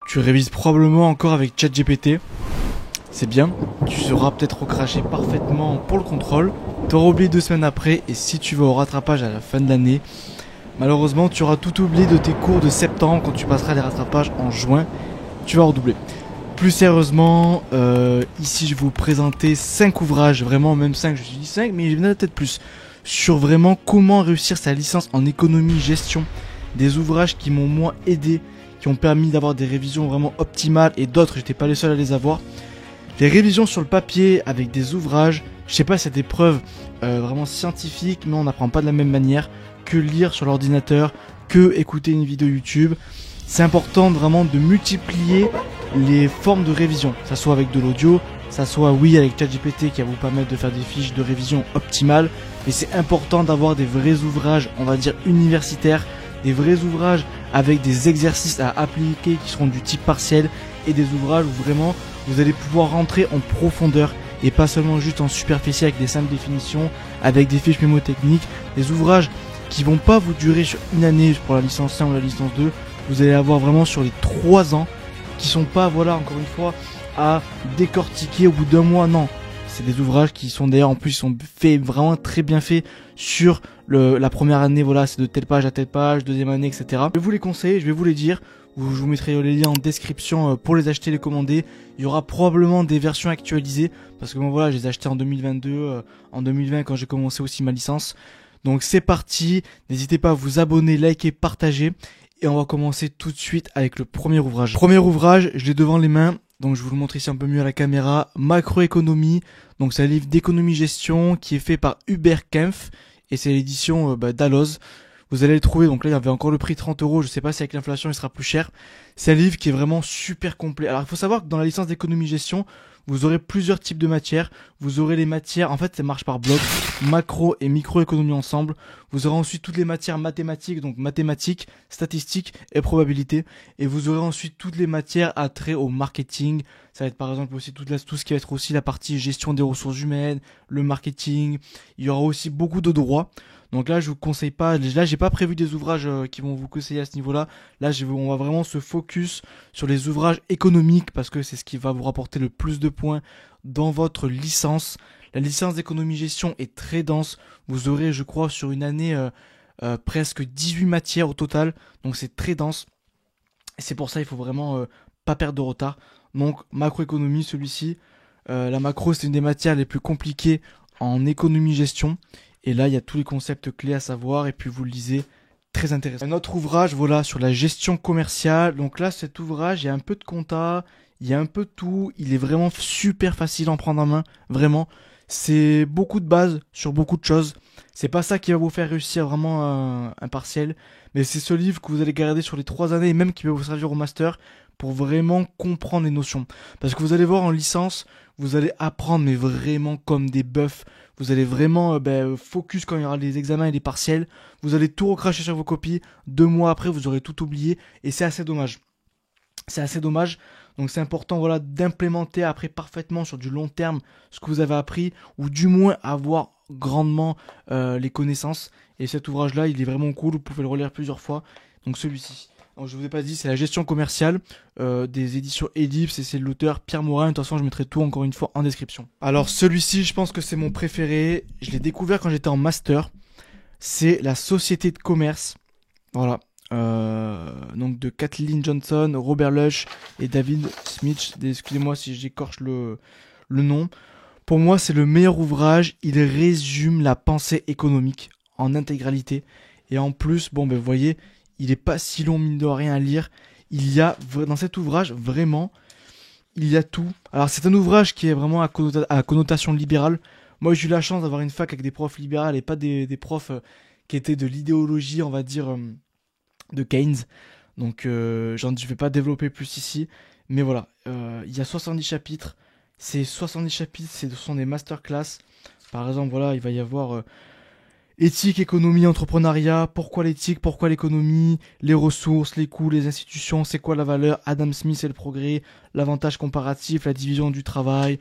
Tu révises probablement encore avec ChatGPT. C'est bien, tu seras peut-être recraché parfaitement pour le contrôle. T'auras oublié 2 semaines après et si tu vas au rattrapage à la fin de l'année, malheureusement tu auras tout oublié de tes cours de septembre quand tu passeras les rattrapages en juin. Tu vas redoubler. Plus sérieusement, ici je vais vous présenter 5 ouvrages, vraiment même 5, je dis 5 mais il y en a peut-être plus, sur vraiment comment réussir sa licence en économie gestion. Des ouvrages qui m'ont moi aidé, qui ont permis d'avoir des révisions vraiment optimales et d'autres j'étais pas le seul à les avoir. Les révisions sur le papier avec des ouvrages, je sais pas si c'est des preuves vraiment scientifiques, mais on n'apprend pas de la même manière que lire sur l'ordinateur, que écouter une vidéo YouTube. C'est important vraiment de multiplier les formes de révision, ça soit avec de l'audio, ça soit avec ChatGPT qui va vous permettre de faire des fiches de révision optimales, mais c'est important d'avoir des vrais ouvrages, on va dire universitaires, des vrais ouvrages avec des exercices à appliquer qui seront du type partiel et des ouvrages où vraiment vous allez pouvoir rentrer en profondeur et pas seulement juste en superficie avec des simples définitions, avec des fiches mémotechniques, des ouvrages qui vont pas vous durer sur une année pour la licence 1 ou la licence 2, vous allez avoir vraiment sur les 3 ans qui sont pas, voilà, encore une fois, à décortiquer au bout d'un mois, non. C'est des ouvrages qui sont d'ailleurs en plus sont faits vraiment très bien faits sur la première année, voilà, c'est de telle page à telle page, deuxième année, etc. Je vais vous les conseiller, je vais vous les dire. Je vous mettrai les liens en description pour les acheter, les commander. Il y aura probablement des versions actualisées parce que bon voilà, je les ai achetés en 2022, en 2020 quand j'ai commencé aussi ma licence. Donc c'est parti, n'hésitez pas à vous abonner, liker, partager. Et on va commencer tout de suite avec le premier ouvrage. Premier ouvrage, je l'ai devant les mains, donc je vais vous le montre ici un peu mieux à la caméra. Macroéconomie, donc c'est un livre d'économie-gestion qui est fait par Hubert Kempf et c'est l'édition Dalloz. Vous allez le trouver, donc là il y avait encore le prix 30 €, je sais pas si avec l'inflation il sera plus cher. C'est un livre qui est vraiment super complet. Alors il faut savoir que dans la licence d'économie-gestion, vous aurez plusieurs types de matières. Vous aurez les matières, en fait ça marche par bloc, macro et microéconomie ensemble. Vous aurez ensuite toutes les matières mathématiques, donc mathématiques, statistiques et probabilité. Et vous aurez ensuite toutes les matières à trait au marketing. Ça va être par exemple aussi tout ce qui va être aussi la partie gestion des ressources humaines, le marketing. Il y aura aussi beaucoup de droit. Donc là, je vous conseille pas. Là, j'ai pas prévu des ouvrages qui vont vous conseiller à ce niveau-là. Là, on va vraiment se focus sur les ouvrages économiques parce que c'est ce qui va vous rapporter le plus de points dans votre licence. La licence d'économie-gestion est très dense. Vous aurez, je crois, sur une année presque 18 matières au total. Donc c'est très dense. Et c'est pour ça il faut vraiment pas perdre de retard. Donc macroéconomie, celui-ci. La macro, c'est une des matières les plus compliquées en économie-gestion. Et là, il y a tous les concepts clés à savoir. Et puis vous le lisez, très intéressant. Un autre ouvrage, voilà, sur la gestion commerciale. Donc là, cet ouvrage, il y a un peu de compta, il y a un peu de tout. Il est vraiment super facile à en prendre en main, vraiment. C'est beaucoup de bases sur beaucoup de choses. C'est pas ça qui va vous faire réussir vraiment un partiel. Mais c'est ce livre que vous allez garder sur les 3 années et même qui va vous servir au master pour vraiment comprendre les notions. Parce que vous allez voir en licence, vous allez apprendre mais vraiment comme des bœufs. Vous allez vraiment focus quand il y aura les examens et les partiels. Vous allez tout recracher sur vos copies. 2 mois après, vous aurez tout oublié. Et c'est assez dommage. C'est assez dommage. Donc c'est important voilà, d'implémenter après parfaitement sur du long terme ce que vous avez appris. Ou du moins avoir grandement les connaissances. Et cet ouvrage-là, il est vraiment cool. Vous pouvez le relire plusieurs fois. Donc celui-ci. Donc, je vous ai pas dit, c'est la gestion commerciale des éditions Ellipse et c'est l'auteur Pierre Morin. De toute façon, je mettrai tout encore une fois en description. Alors celui-ci, je pense que c'est mon préféré. Je l'ai découvert quand j'étais en master. C'est la société de commerce. Voilà. Donc de Kathleen Johnson, Robert Lush et David Smith. Excusez-moi si j'écorche le nom. Pour moi, c'est le meilleur ouvrage. Il résume la pensée économique en intégralité. Et en plus, vous voyez, il est pas si long mine de rien à lire. Il y a dans cet ouvrage vraiment, il y a tout. Alors c'est un ouvrage qui est vraiment à connotation libérale. Moi j'ai eu la chance d'avoir une fac avec des profs libérales et pas des profs qui étaient de l'idéologie, on va dire, de Keynes. Donc je vais pas développer plus ici. Mais voilà, il y a 70 chapitres. Ces 70 chapitres, ce sont des masterclass. Par exemple, voilà, il va y avoir éthique, économie, entrepreneuriat, pourquoi l'éthique, pourquoi l'économie, les ressources, les coûts, les institutions, c'est quoi la valeur, Adam Smith et le progrès, l'avantage comparatif, la division du travail,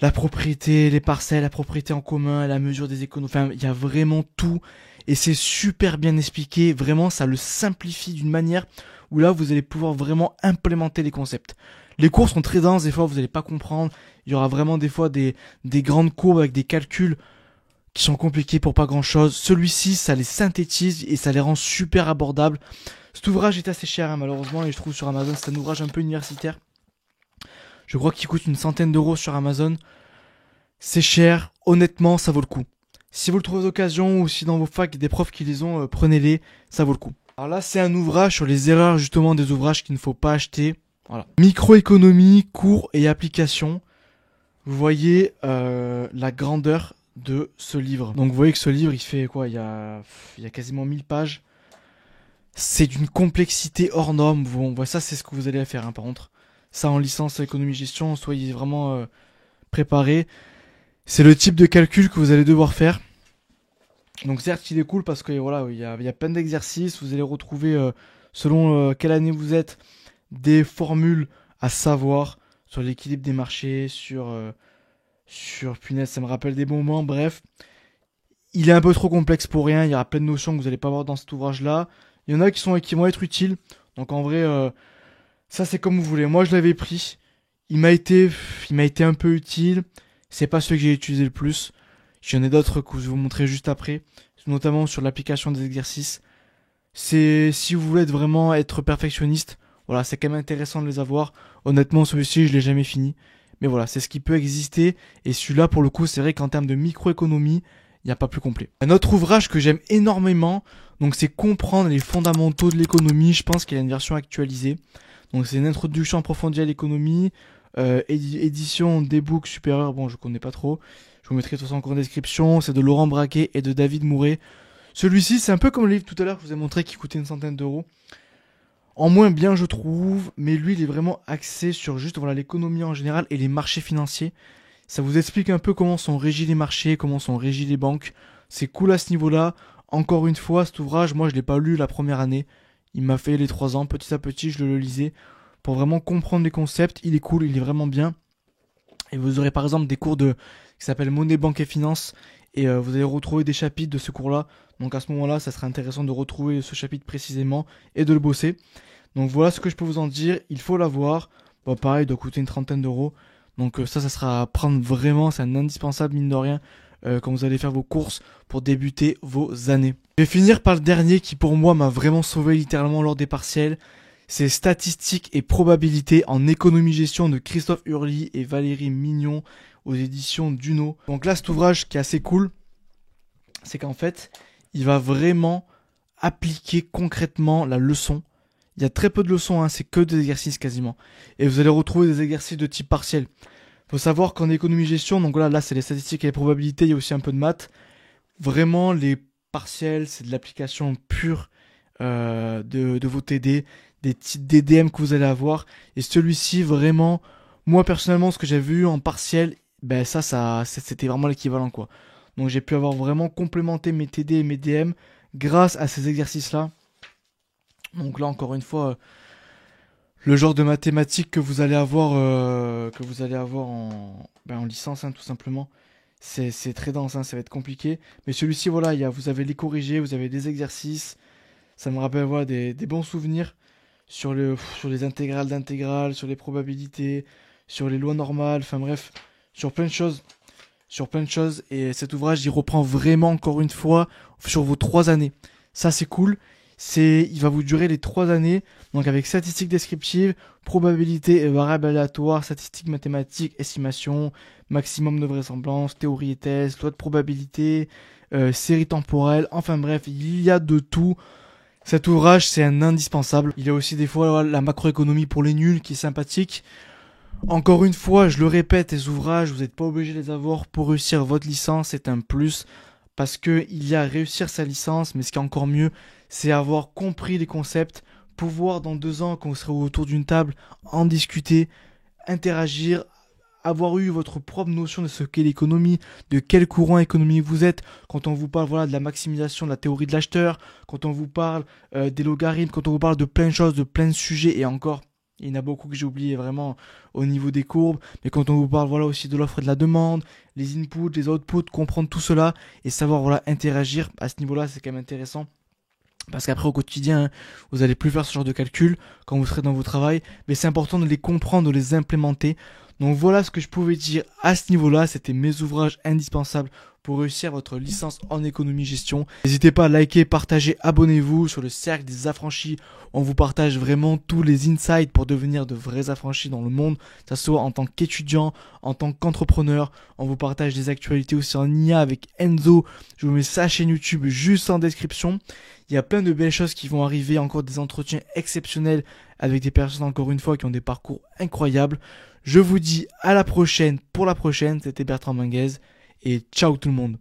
la propriété, les parcelles, la propriété en commun, la mesure des économies, enfin il y a vraiment tout. et c'est super bien expliqué. Vraiment, ça le simplifie d'une manière où là, vous allez pouvoir vraiment implémenter les concepts. Les cours sont très denses, des fois, vous n'allez pas comprendre. Il y aura vraiment des fois des grandes courbes avec des calculs qui sont compliqués pour pas grand chose. Celui-ci, ça les synthétise et ça les rend super abordables. Cet ouvrage est assez cher, hein, malheureusement, et je trouve sur Amazon, c'est un ouvrage un peu universitaire. Je crois qu'il coûte une centaine d'euros sur Amazon. C'est cher, honnêtement, ça vaut le coup. Si vous le trouvez d'occasion ou si dans vos facs il y a des profs qui les ont, prenez-les, ça vaut le coup. Alors là, c'est un ouvrage sur les erreurs justement des ouvrages qu'il ne faut pas acheter. Voilà. Microéconomie, cours et applications. Vous voyez la grandeur de ce livre. Donc vous voyez que ce livre, il fait quoi, il y a quasiment 1000 pages. C'est d'une complexité hors norme. Bon, ça c'est ce que vous allez faire, hein, par contre. Ça en licence économie-gestion, soyez vraiment préparés. C'est le type de calcul que vous allez devoir faire. Donc certes, il est cool parce que voilà, il y a plein d'exercices. Vous allez retrouver, selon quelle année vous êtes, des formules à savoir sur l'équilibre des marchés, sur punaise, ça me rappelle des bons moments. Bref, il est un peu trop complexe pour rien. Il y aura plein de notions que vous n'allez pas voir dans cet ouvrage-là. Il y en a qui vont être utiles. Donc en vrai, ça c'est comme vous voulez. Moi, je l'avais pris. Il m'a été un peu utile. C'est pas celui que j'ai utilisé le plus. J'en ai d'autres que je vais vous montrer juste après, notamment sur l'application des exercices. C'est si vous voulez vraiment être perfectionniste, voilà, c'est quand même intéressant de les avoir. Honnêtement, celui-ci, je l'ai jamais fini. Mais voilà, c'est ce qui peut exister. Et celui-là, pour le coup, c'est vrai qu'en termes de microéconomie, il n'y a pas plus complet. Un autre ouvrage que j'aime énormément, donc c'est Comprendre les fondamentaux de l'économie. Je pense qu'il y a une version actualisée. Donc c'est une introduction approfondie à l'économie. Édition d'e-book supérieur, bon je connais pas trop, je vous mettrai tout ça encore en description. C'est de Laurent Braquet et de David Mouret. Celui-ci c'est un peu comme le livre tout à l'heure que je vous ai montré qui coûtait une centaine d'euros, en moins bien je trouve, mais lui il est vraiment axé sur juste voilà l'économie en général et les marchés financiers. Ça vous explique un peu comment sont régis les marchés, comment sont régis les banques. C'est cool à ce niveau-là. Encore une fois, cet ouvrage, moi je l'ai pas lu la première année, il m'a fait les 3 ans, petit à petit je le lisais pour vraiment comprendre les concepts. Il est cool, il est vraiment bien. Et vous aurez par exemple des cours qui s'appellent Monnaie, Banque et Finance. Et vous allez retrouver des chapitres de ce cours-là. Donc à ce moment-là, ça serait intéressant de retrouver ce chapitre précisément et de le bosser. Donc voilà ce que je peux vous en dire. Il faut l'avoir. Bon, pareil, il doit coûter une trentaine d'euros. Donc ça sera à prendre vraiment. C'est un indispensable, mine de rien, quand vous allez faire vos courses pour débuter vos années. Je vais finir par le dernier qui pour moi m'a vraiment sauvé littéralement lors des partiels. C'est Statistiques et probabilités en économie-gestion de Christophe Hurly et Valérie Mignon aux éditions Duno. Donc là, cet ouvrage qui est assez cool, c'est qu'en fait, il va vraiment appliquer concrètement la leçon. Il y a très peu de leçons, hein, c'est que des exercices quasiment. Et vous allez retrouver des exercices de type partiel. Il faut savoir qu'en économie-gestion, donc là c'est les statistiques et les probabilités, il y a aussi un peu de maths. Vraiment, les partiels, c'est de l'application pure de vos TD. Des petites DDM que vous allez avoir. Et celui-ci, vraiment, moi personnellement, ce que j'ai vu en partiel, ben c'était vraiment l'équivalent, quoi. Donc j'ai pu avoir vraiment complémenté mes TD et mes DM grâce à ces exercices-là. Donc là, encore une fois, le genre de mathématiques que vous allez avoir, en licence, hein, tout simplement. C'est très dense, hein, ça va être compliqué. Mais celui-ci, voilà, vous avez les corrigés, vous avez des exercices. Ça me rappelle voilà, des bons souvenirs. Sur les intégrales d'intégrales, sur les probabilités, sur les lois normales, enfin bref, sur plein de choses. Et cet ouvrage, il reprend vraiment, encore une fois, sur vos 3 années. Ça, c'est cool. Il va vous durer les 3 années, donc avec statistiques descriptives, probabilité et variables aléatoires, statistiques mathématiques, estimation, maximum de vraisemblance, théorie et test, loi de probabilité, série temporelle, enfin bref, il y a de tout. Cet ouvrage, c'est un indispensable. Il y a aussi des fois la macroéconomie pour les nuls qui est sympathique. Encore une fois, je le répète, les ouvrages, vous n'êtes pas obligé de les avoir pour réussir votre licence, c'est un plus. Parce que il y a réussir sa licence, mais ce qui est encore mieux, c'est avoir compris les concepts, pouvoir dans 2 ans, quand vous serez autour d'une table, en discuter, interagir, avoir eu votre propre notion de ce qu'est l'économie, de quel courant économique vous êtes, quand on vous parle de la maximisation de la théorie de l'acheteur, quand on vous parle des logarithmes, quand on vous parle de plein de choses, de plein de sujets et encore, Il y en a beaucoup que j'ai oublié vraiment au niveau des courbes. Mais quand on vous parle voilà aussi de l'offre et de la demande, les inputs, les outputs, comprendre tout cela et savoir voilà interagir à ce niveau-là, c'est quand même intéressant. Parce qu'après au quotidien, hein, vous allez plus faire ce genre de calcul quand vous serez dans votre travail, mais c'est important de les comprendre, de les implémenter. Donc voilà ce que je pouvais dire à ce niveau-là, c'était mes ouvrages indispensables pour réussir votre licence en économie-gestion. N'hésitez pas à liker, partager, abonnez-vous sur le cercle des affranchis. On vous partage vraiment tous les insights pour devenir de vrais affranchis dans le monde, que ce soit en tant qu'étudiant, en tant qu'entrepreneur. On vous partage des actualités aussi en IA avec Enzo. Je vous mets sa chaîne YouTube juste en description. Il y a plein de belles choses qui vont arriver, encore des entretiens exceptionnels avec des personnes encore une fois qui ont des parcours incroyables. Je vous dis à la prochaine pour la prochaine, c'était Bertrand Manguez et ciao tout le monde.